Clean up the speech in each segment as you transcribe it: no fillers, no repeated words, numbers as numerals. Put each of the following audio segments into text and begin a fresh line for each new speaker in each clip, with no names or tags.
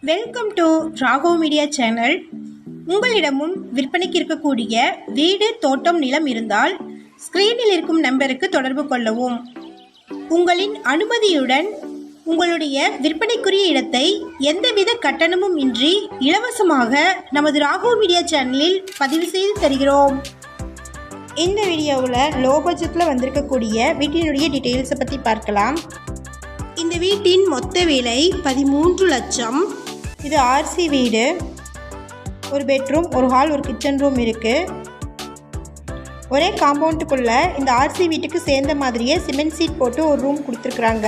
Welcome to Raghav media channel. உங்களிடமும் விற்பனைக்கு இருக்கக்கூடிய வீடு, தோட்டம், நிலம் இருந்தால் ஸ்கிரீனில் இருக்கும் நம்பருக்கு தொடர்பு கொள்ளவும். உங்களின் அனுமதியுடன் உங்களுடைய விற்பனைக்குரிய இடத்தை எந்தவித கட்டணமும் இன்றி இலவசமாக நமது ராகவ் மீடியா சேனலில் பதிவு செய்து தருகிறோம். இந்த வீடியோவில் லோ பட்ஜெட்டில் வந்திருக்கக்கூடிய வீட்டினுடைய டீட்டெயில்ஸை பற்றி பார்க்கலாம். இந்த வீட்டின் மொத்த விலை 13 லட்சம். இது ஆர்சி வீடு. ஒரு பெட்ரூம், ஒரு ஹால், ஒரு கிச்சன் ரூம் இருக்குது. ஒரே காம்பவுண்டுக்குள்ளே இந்த ஆர்சி வீட்டுக்கு சேர்ந்த மாதிரியே சிமெண்ட் சீட் போட்டு ஒரு ரூம் கொடுத்துருக்குறாங்க.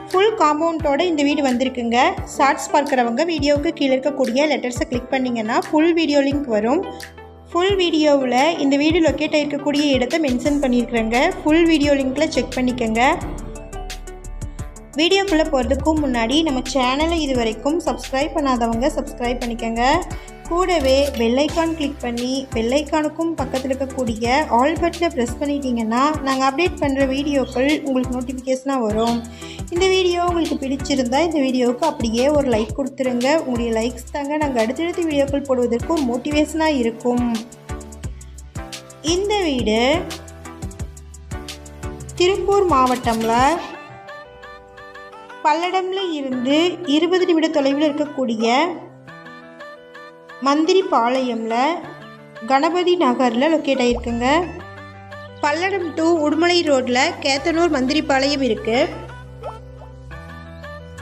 ஃபுல் காம்பவுண்டோடு இந்த வீடு வந்திருக்குங்க. ஷார்ட்ஸ் பார்க்குறவங்க வீடியோவுக்கு கீழே இருக்கக்கூடிய லெட்டர்ஸை கிளிக் பண்ணிங்கன்னா ஃபுல் வீடியோ லிங்க் வரும். ஃபுல் வீடியோவில் இந்த வீடு லொக்கேட் ஆகிருக்கக்கூடிய இடத்தை மென்ஷன் பண்ணியிருக்கிறேங்க. ஃபுல் வீடியோ லிங்க்கில் செக் பண்ணிக்கோங்க. வீடியோக்குள்ளே போகிறதுக்கும் முன்னாடி நம்ம சேனலை இது வரைக்கும் சப்ஸ்கிரைப் பண்ணாதவங்க சப்ஸ்கிரைப் பண்ணிக்கோங்க. கூடவே பெல்லைக்கான் கிளிக் பண்ணி பெல்லைக்கானுக்கும் பக்கத்தில் இருக்கக்கூடிய ஆல் பட்டனை ப்ரெஸ் பண்ணிட்டீங்கன்னா நாங்கள் அப்டேட் பண்ணுற வீடியோக்கள் உங்களுக்கு நோட்டிஃபிகேஷனாக வரும். இந்த வீடியோ உங்களுக்கு பிடிச்சிருந்தால் இந்த வீடியோவுக்கு அப்படியே ஒரு லைக் கொடுத்துருங்க. உங்களுடைய லைக்ஸ் தாங்க நாங்கள் அடுத்தடுத்த வீடியோக்கள் போடுவதற்கு ஒரு மோட்டிவேஷனாக இருக்கும். இந்த வீடு திருப்பூர் மாவட்டம்ல பல்லடம்ல இருந்து 20 நிமிட தொலைவில் இருக்கக்கூடிய மந்திரி பாளையம்ல கணபதி நகரில் லொக்கேட் ஆகிருக்குங்க. பல்லடம் டு உடுமலை ரோட்டில் கேத்தனூர் மந்திரி பாளையம் இருக்குது.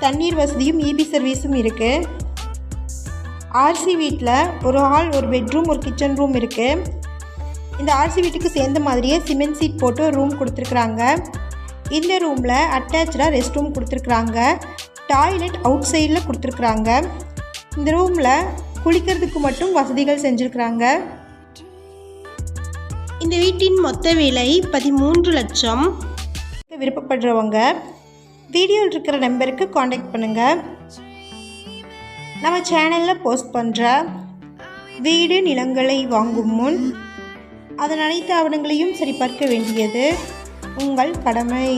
தண்ணீர் வசதியும் இபி சர்வீஸும் இருக்குது. ஆர்சி வீட்டில் ஒரு ஹால், ஒரு பெட்ரூம், ஒரு கிச்சன் ரூம் இருக்குது. இந்த ஆர்சி வீட்டுக்கு சேர்ந்த மாதிரியே சிமெண்ட் சீட் போட்டு ஒரு ரூம் கொடுத்துருக்குறாங்க. இந்த ரூமில் அட்டாச்சாக ரெஸ்ட் ரூம் கொடுத்துருக்குறாங்க. டாய்லெட் அவுட் சைடில் கொடுத்துருக்குறாங்க. இந்த ரூமில் குளிக்கிறதுக்கு மட்டும் வசதிகள் செஞ்சுருக்குறாங்க. இந்த வீட்டின் மொத்த விலை 13 லட்சம். விருப்பப்படுறவங்க வீடியோவில் இருக்கிற நம்பருக்கு காண்டாக்ட் பண்ணுங்கள். நம்ம சேனலில் போஸ்ட் பண்ணுற வீடு, நிலங்களை வாங்கும் முன் அதன் அனைத்து ஆவணங்களையும் சரிபார்க்க வேண்டியது உங்கள் கடமை.